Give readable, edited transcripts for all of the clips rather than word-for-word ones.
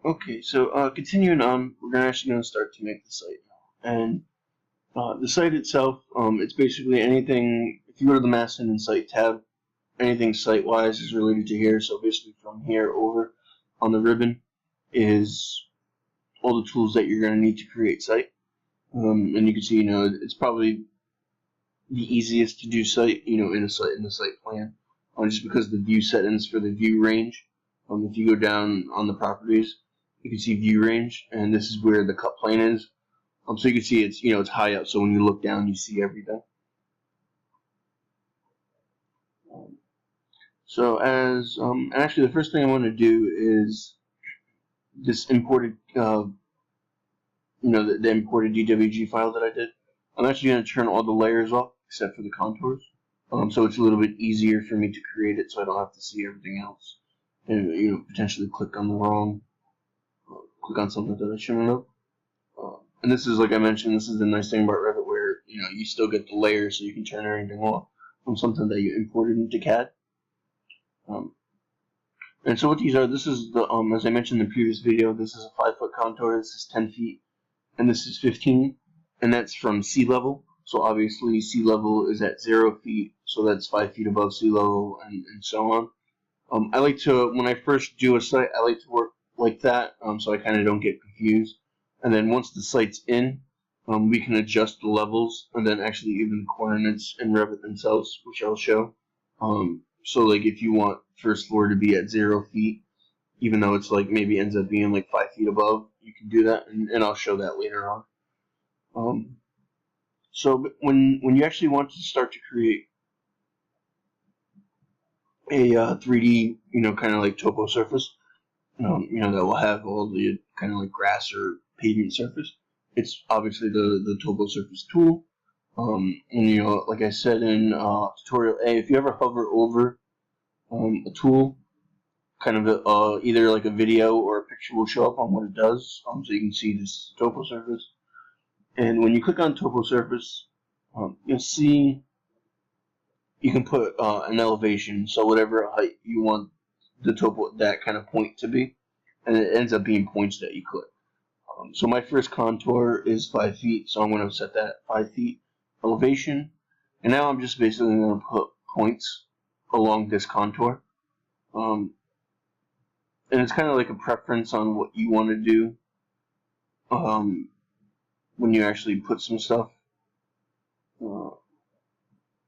Okay, so continuing on, we're actually going to start to make the site now. And the site itself, it's basically anything, if you go to the Master and Site tab, anything site-wise is related to here. So basically from here over on the ribbon is all the tools that you're going to need to create site. And you can see, it's probably the easiest to do site, in the site plan, just because the view settings for the view range. If you go down on the properties, you can see view range, and this is where the cut plane is. So you can see it's high up, so when you look down, you see everything. So and actually the first thing I want to do is this imported, the imported DWG file that I did. I'm actually going to turn all the layers off except for the contours. So it's a little bit easier for me to create it, so I don't have to see everything else, and potentially click on the wrong, click on something that I shouldn't have. And this is, like I mentioned, this is the nice thing about Revit, where you still get the layers, so you can turn everything off from something that you imported into CAD. And so what these are, this is the as I mentioned in the previous video, this is a 5-foot contour, this is 10 feet, and this is 15, and that's from sea level. So obviously sea level is at 0 feet, so that's 5 feet above sea level, and so on. I like to, when I first do a site, I like to work like that, so I kind of don't get confused. And then once the site's in, we can adjust the levels, and then actually even the coordinates in Revit themselves, which I'll show. So like if you want first floor to be at 0 feet, even though it's like maybe ends up being like 5 feet above, you can do that, and I'll show that later on. So when you actually want to start to create a 3D, kind of like topo surface, that will have all the kind of like grass or pavement surface, it's obviously the Toposurface tool. And like I said in tutorial A, if you ever hover over a tool, kind of either like a video or a picture will show up on what it does, so you can see this Toposurface. And when you click on Toposurface, you'll see you can put an elevation, so whatever height you want the topo, that kind of point to be, and it ends up being points that you click. So my first contour is 5 feet, so I'm going to set that at 5 feet elevation, and now I'm just basically going to put points along this contour. And it's kind of like a preference on what you want to do when you actually put some stuff.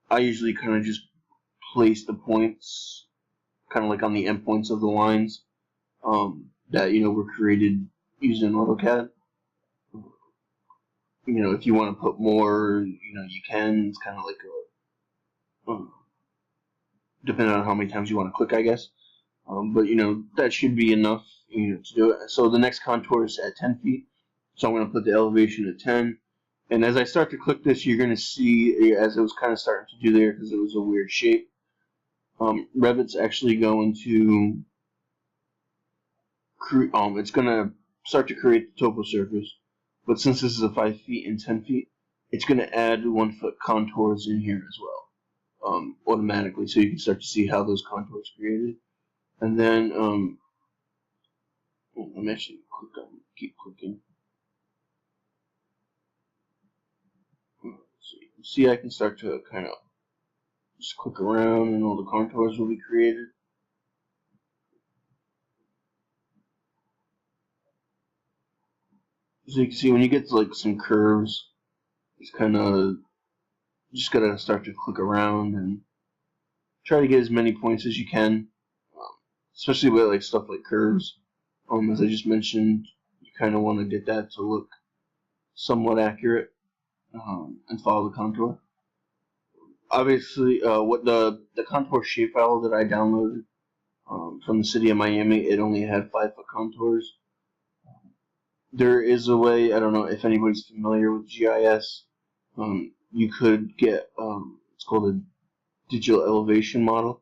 I usually kind of just place the points kind of like on the endpoints of the lines that were created using AutoCAD. If you want to put more, you can. It's kind of like depending on how many times you want to click, I guess. But that should be enough to do it. So the next contour is at 10 feet. So I'm going to put the elevation at 10. And as I start to click this, you're going to see, as it was kind of starting to do there because it was a weird shape, Revit's actually going to it's going to start to create the topo surface. But since this is a 5 feet and 10 feet, it's going to add 1 foot contours in here as well, automatically, so you can start to see how those contours created. And then let me actually keep clicking. So you can see I can start to kind of just click around, and all the contours will be created. So you can see when you get to like some curves, it's kind of just gotta start to click around and try to get as many points as you can, especially with like stuff like curves. As I just mentioned, you kind of want to get that to look somewhat accurate and follow the contour. Obviously, what the contour shapefile that I downloaded from the city of Miami, it only had 5 foot contours. There is a way, I don't know if anybody's familiar with GIS, you could get, it's called a digital elevation model,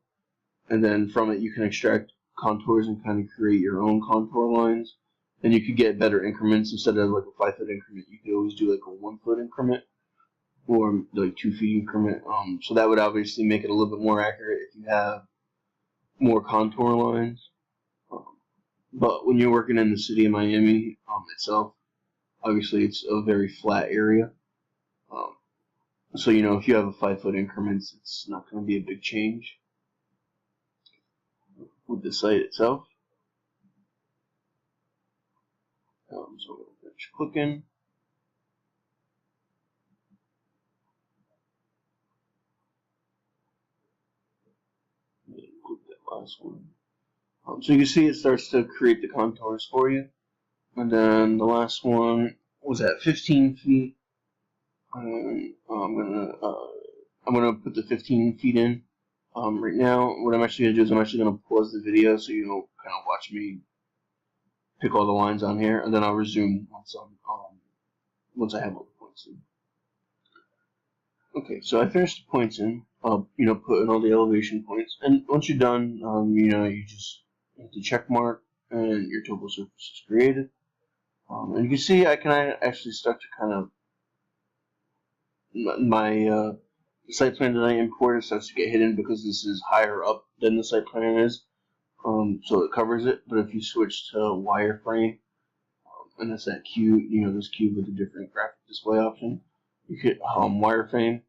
and then from it you can extract contours and kind of create your own contour lines, and you could get better increments. Instead of like a 5 foot increment, you could always do like a 1 foot increment or like 2 feet increment. So that would obviously make it a little bit more accurate if you have more contour lines. But when you're working in the city of Miami itself, obviously it's a very flat area. Um, so if you have a 5-foot increments, it's not going to be a big change with the site itself. So I'm going to finish clicking. Click that last one. So you can see it starts to create the contours for you. And then the last one was at 15 feet. And I'm gonna put the 15 feet in. Right now, what I'm actually gonna do is I'm actually gonna pause the video so you don't kind of watch me pick all the lines on here, and then I'll resume once I have all the points in. Okay, so I finished the points in. Put in all the elevation points, and once you're done, you just hit the check mark, and your Toposurface is created. And you can see I can actually start to kind of my site plan that I imported starts to get hidden because this is higher up than the site plan is, so it covers it. But if you switch to wireframe, and that's that cube, this cube with a different graphic display option, you hit wireframe,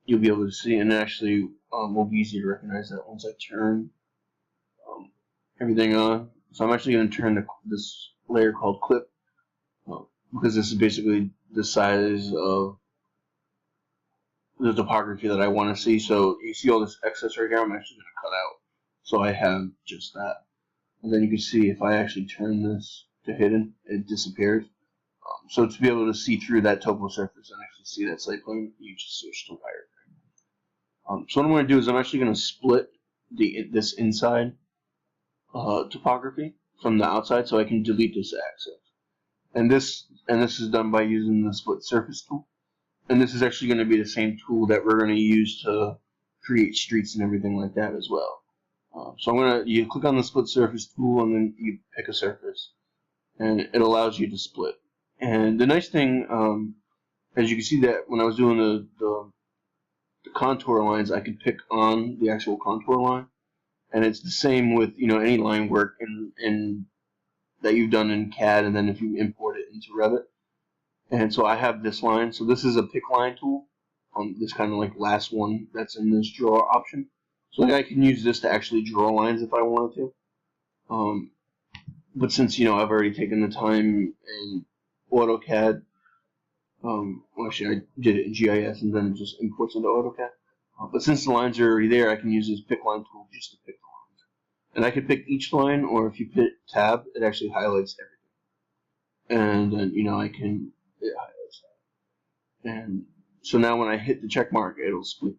you'll be able to see, and it actually will be easy to recognize that once I turn everything on. So I'm actually going to turn this layer called clip, because this is basically the size of the topography that I want to see. So you see all this excess right here, I'm actually going to cut out. So I have just that. And then you can see if I actually turn this to hidden, it disappears. So to be able to see through that topo surface and actually see that site plane, you just switch to wireframe. So what I'm going to do is I'm actually going to split this inside topography from the outside, so I can delete this access. And this is done by using the split surface tool. And this is actually going to be the same tool that we're going to use to create streets and everything like that as well. So you click on the split surface tool, and then you pick a surface, and it allows you to split. And the nice thing, as you can see, that when I was doing the contour lines, I could pick on the actual contour line, and it's the same with any line work in that you've done in CAD, and then if you import it into Revit. And so I have this line. So this is a pick line tool. This kind of like last one that's in this draw option. So I can use this to actually draw lines if I wanted to. But since I've already taken the time in AutoCAD, well, actually I did it in GIS and then it just imports into AutoCAD. But since the lines are already there, I can use this pick line tool just to pick the lines. And I can pick each line, or if you hit tab, it actually highlights everything. And then I can. It highlights that. And so now when I hit the check mark, it'll split.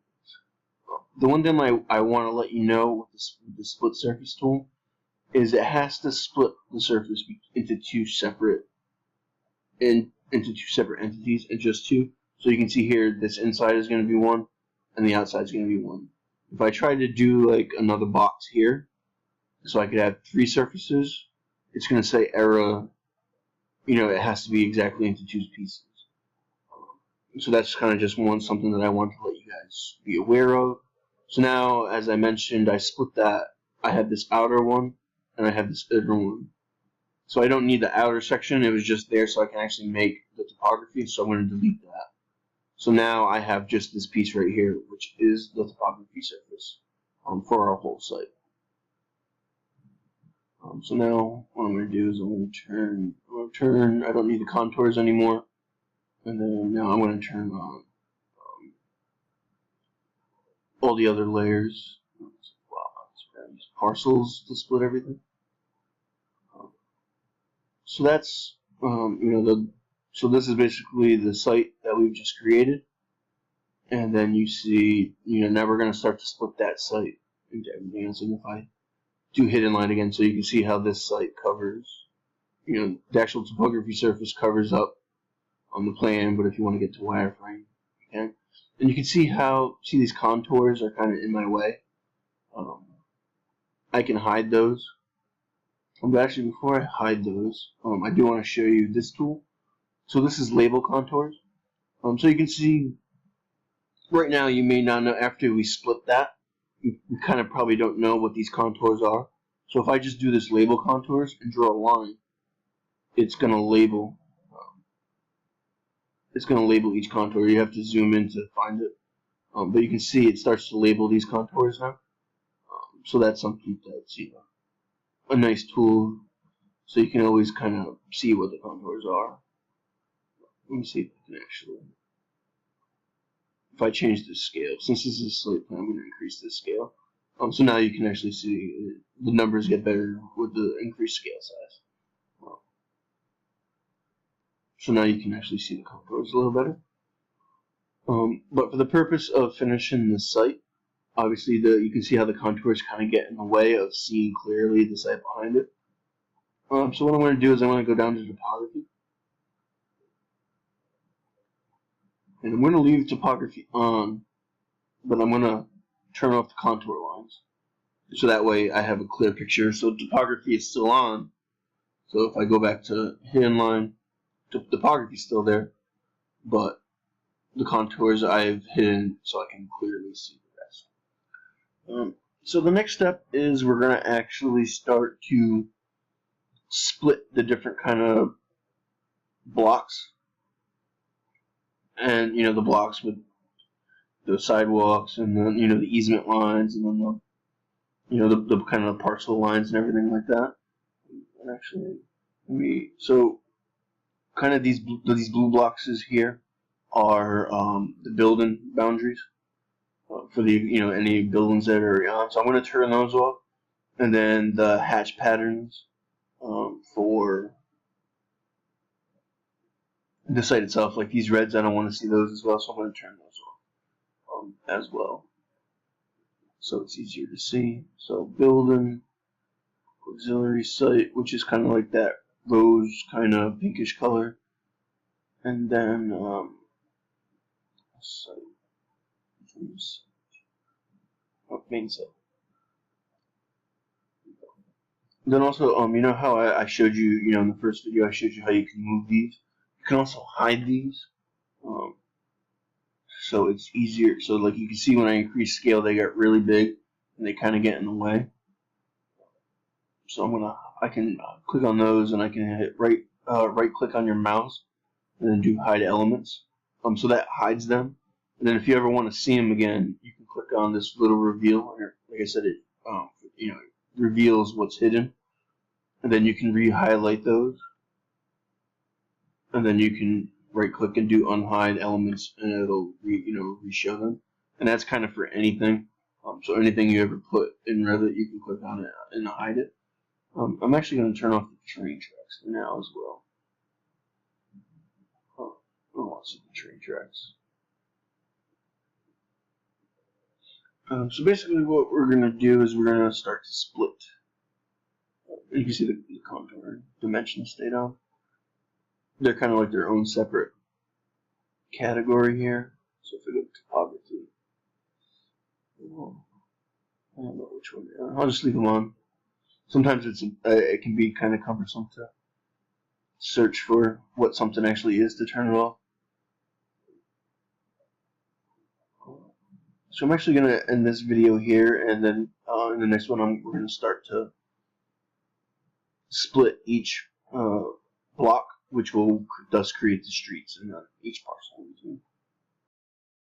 The one thing I want to let you know with the split surface tool is it has to split the surface into two separate entities, and just two. So you can see here, this inside is going to be one, and the outside is going to be one. If I try to do like another box here, so I could have 3 surfaces, it's going to say error. It has to be exactly into 2 pieces. So that's kind of just something that I want to let you guys be aware of. So now, as I mentioned, I split that. I have this outer one, and I have this inner one. So I don't need the outer section. It was just there so I can actually make the topography. So I'm going to delete that. So now I have just this piece right here, which is the topography surface for our whole site. So now what I'm going to do is I'm going to turn, I don't need the contours anymore. And then now I'm going to turn on all the other layers. Parcels to split everything. So that's, so this is basically the site that we've just created. And then you see, now we're going to start to split that site into everything else. And if I do hidden line again, so you can see how this site covers, the actual topography surface covers up on the plan, but if you want to get to wireframe, you can. And you can see these contours are kind of in my way. I can hide those. But actually, before I hide those, I do want to show you this tool. So this is label contours. So you can see right now, you may not know, after we split that, you kind of probably don't know what these contours are. So if I just do this label contours and draw a line, it's going to label. It's going to label each contour. You have to zoom in to find it, but you can see it starts to label these contours now. So that's something that's a nice tool, so you can always kind of see what the contours are. Let me see if I can actually. If I change the scale, since this is a slate plan, I'm going to increase the scale. So now you can actually see the numbers get better with the increased scale size. So now you can actually see the contours a little better. But for the purpose of finishing the site, obviously you can see how the contours kind of get in the way of seeing clearly the site behind it. So what I'm going to do is I'm going to go down to topography. And I'm going to leave topography on, but I'm going to turn off the contour lines. So that way I have a clear picture. So topography is still on. So if I go back to hidden line, topography is still there, but the contours I've hidden so I can clearly see the rest. So the next step is we're going to actually start to split the different kind of blocks, and the blocks with the sidewalks, and then the easement lines, and then the kind of parcel lines and everything like that. And actually, so kind of these blue blocks here are the building boundaries for the any buildings that are on. So I'm going to turn those off, and then the hatch patterns for the site itself, like these reds, I don't want to see those as well, so I'm going to turn those off as well, so it's easier to see. So building, auxiliary site, which is kind of like that rose kind of pinkish color, and then site, main site. Then also, you know how I showed you, in the first video, I showed you how you can move these. You can also hide these, so it's easier. So like you can see when I increase scale, they get really big and they kind of get in the way. So I can click on those, and I can hit right click on your mouse and then do hide elements. So that hides them. And then if you ever want to see them again, you can click on this little reveal. Like I said, it reveals what's hidden, and then you can re-highlight those, and then you can right-click and do unhide elements, and it'll re-show them. And that's kind of for anything. So anything you ever put in Revit, you can click on it and hide it. I'm actually going to turn off the train tracks now as well. I don't want to see the train tracks. So basically what we're going to do is we're going to start to split. You can see the contour dimensions stayed on. They're kind of like their own separate category here. So if we go to topography, I don't know which one. I'll just leave them on. Sometimes it can be kind of cumbersome to search for what something actually is to turn it off. So I'm actually going to end this video here, and then in the next one we're going to start to split each block, which will thus create the streets in each parcel.